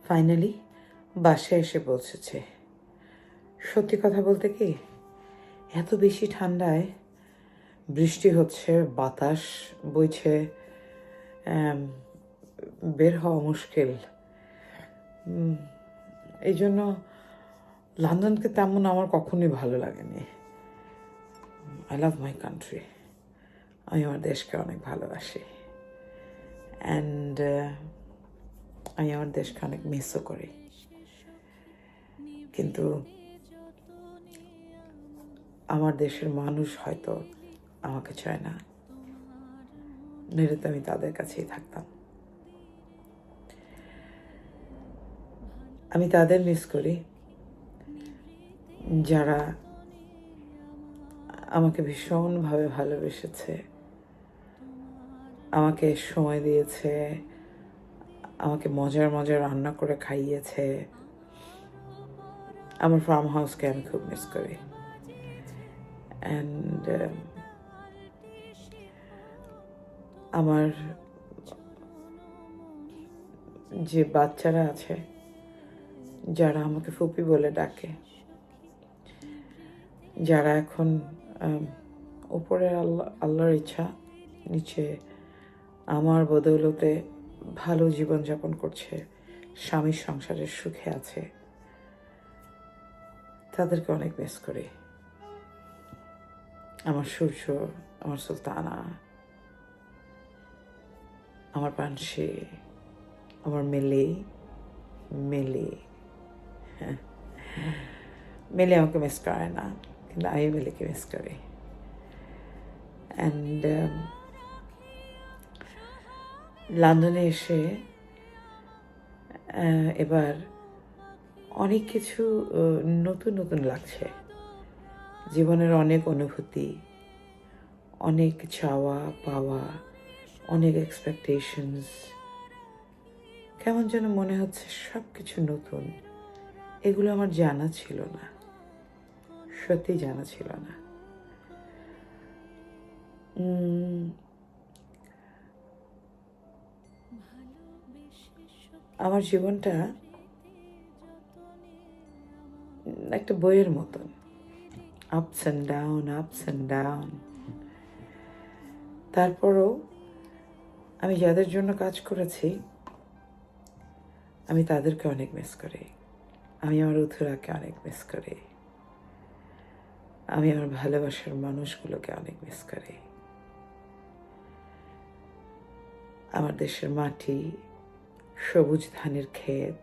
Finally বাসায় এসে পৌঁছেছে। সত্যি কথা বলতে কি, এত বেশি ঠান্ডায় বৃষ্টি হচ্ছে, বাতাস বইছে, বের হওয়া মুশকিল। এই জন্য লন্ডনকে তেমন আমার কখনোই ভালো লাগেনি। I love my country. আমি আমার দেশকে অনেক ভালোবাসি, অ্যান্ড আমি আমার দেশকে অনেক মিসও করি। কিন্তু আমার দেশের মানুষ হয়তো আমাকে চায় না, নইলে তো আমি তাদের কাছেই থাকতাম। আমি তাদের মিস করি যারা আমাকে ভীষণভাবে ভালোবেসেছে, আমাকে সময় দিয়েছে, আমাকে মজার মজার রান্না করে খাইয়েছে। আমার ফার্ম হাউসকে আমি খুব মিস করি। অ্যান্ড আমার যে বাচ্চারা আছে যারা আমাকে ফুপি বলে ডাকে, যারা এখন উপরের আল্লাহর ইচ্ছা নিচে আমার বদৌলতে ভালো জীবনযাপন করছে, স্বামীর সংসারের সুখে আছে, তাদেরকে অনেক মিস করি। আমার সূর্য, আমার সুলতানা, আমার পানসি, আমার মিলি আমাকে মিস করে না, কিন্তু আমি মিলিকে মিস করি। অ্যান্ড লন্ডনে এসে এবার অনেক কিছু নতুন নতুন লাগছে। জীবনের অনেক অনুভূতি, অনেক চাওয়া পাওয়া, অনেক এক্সপেকটেশনস। কেমন যেন মনে হচ্ছে সব কিছু নতুন। এগুলো আমার জানা ছিল না, সত্যি জানা ছিল না। আমার জীবনটা একটা বইয়ের মতন, ups and down, ups and down. তারপরও আমি যাদের জন্য কাজ করেছি, আমি তাদেরকে অনেক মিস করি। আমি আমার উথুরাকে অনেক মিস করি। আমি আমার ভালোবাসার মানুষগুলোকে অনেক মিস করি। আমার দেশের মাটি, সবুজ ধানের ক্ষেত,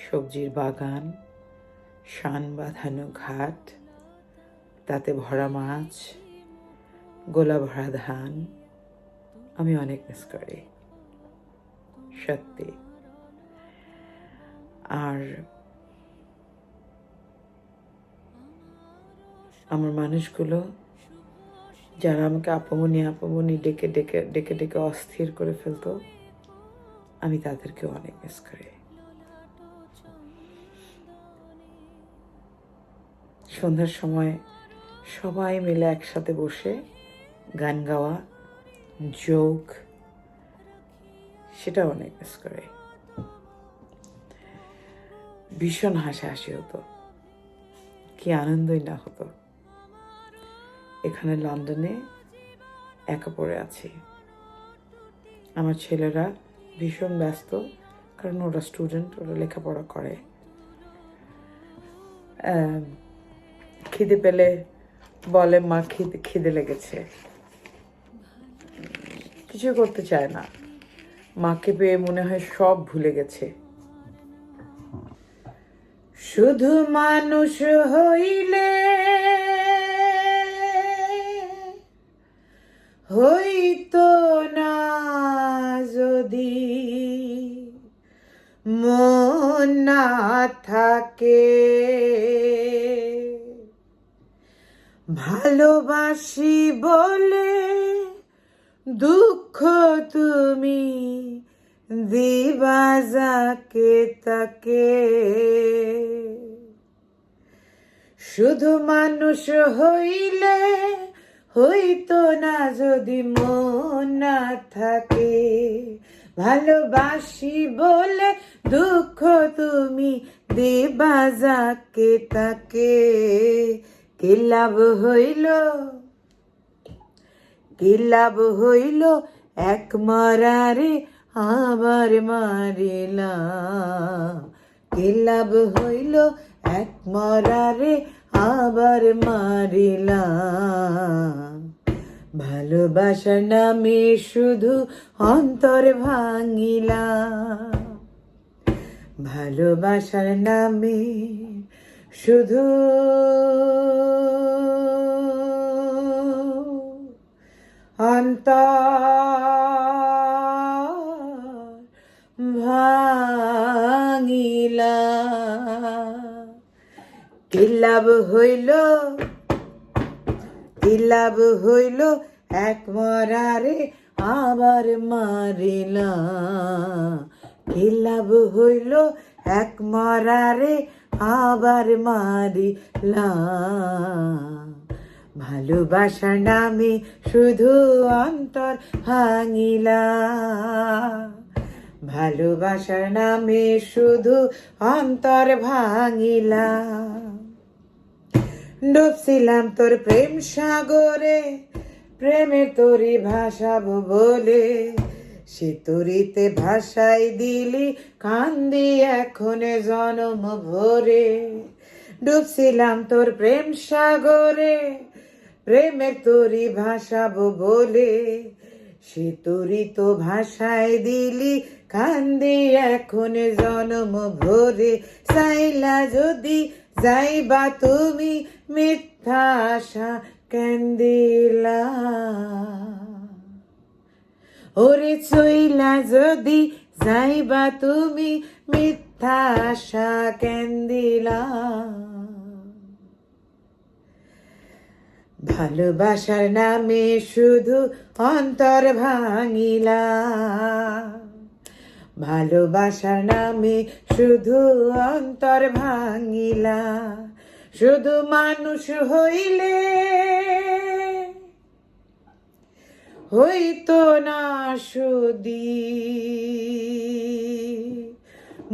সবজির বাগান, শান বাঁধানো ঘাট, তাতে ভরা মাছ, গোলা ভরা ধান, আমি অনেক মিস করি সত্যি। আর আমার মানুষগুলো যারা আমাকে আপমনি ডেকে ডেকে ডেকে ডেকে অস্থির করে ফেলতো, আমি তাদেরকেও অনেক মিস করি। সন্ধ্যার সময় সবাই মিলে একসাথে বসে গান গাওয়া, জোক, সেটা অনেক মিস করে। ভীষণ হাসাহাসি হতো, কি আনন্দই না হতো। এখানে লন্ডনে একা পড়ে আছি। আমার ছেলেরা ভীষণ ব্যস্ত, কারণ ওরা স্টুডেন্ট, ওরা লেখাপড়া করে। খিদে পেলে বলে মা খিদে লেগেছে, কিছু করতে চায় না। মাকে পেয়ে মনে হয় সব ভুলে গেছে। শুধু মানুষ হইলে হইতো না যদি মন না থাকে, ভালোবাসি বলে দুঃখ তুমি দিবা যাকে তাকে। শুধু মানুষ হইলে হইতো না যদি মন না থাকে, ভালোবাসি বলে দুঃখ তুমি দিবা যাকে তাকে, কি লাভ হইল, কি লাভ হইল এক মরারে আবার মারিলা, কি লাভ হইল এক মরারে আবার মারিলা। ভালোবাসার নামে শুধু অন্তর ভাঙিলা, ভালোবাসার নামে শুধু অন্তর ভাঙিলা। কি লাভ হইল, কি লাভ হইল এক মরারে আবার মারিলা, কি লাভ হইল এক মরারে আবার মারিলা। ভালোবাসার নামে শুধু অন্তর ভাঙিলা, ভালোবাসার নামে শুধু অন্তর ভাঙিলা। ডুবছিলাম তোর প্রেম সাগরে, প্রেমের তোরি ভাসাবো বলে, সে তরিতে ভাসাই দিলি কান্দি এখন জনম ভরে। ডুবছিলাম তোর প্রেম সাগরে, প্রেমের তোরি ভাসাবো বলে, সে তরি তো ভাসাই দিলি কান্দি এখন জনম ভরে। চাইলা যদি যাইবা তুমি মিথ্যা আশা কেন দিলা, ওরে চইলা যদি যাইবা তুমি মিথ্যা আশা কেন দিলা। ভালোবাসার নামে শুধু অন্তর ভাঙিলা, ভালোবাসার নামে শুধু অন্তর ভাঙিলা। শুধু মানুষ হইলে হইতো না সুদি,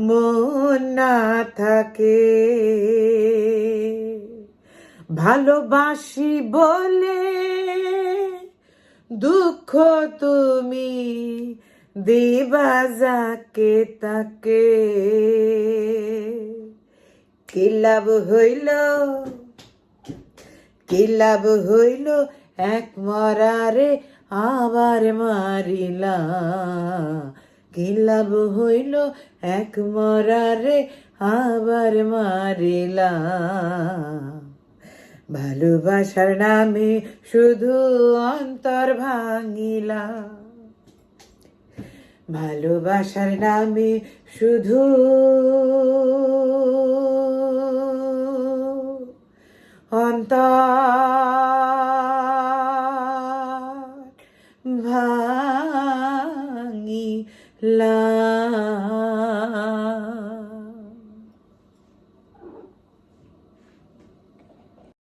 মন না থাকে ভালোবাসি বলে দুঃখ তুমি দিবা যাকে তাকে, কি লাভ হইল, কি লাভ হইল এক মরারে আবার মারিলা, কি লাভ হইল এক মরারে আবার মারিলা। ভালোবাসার নামে শুধু অন্তর ভাঙিলা, ভালোবাসার নামে শুধু অন্তর ভাঙিলা।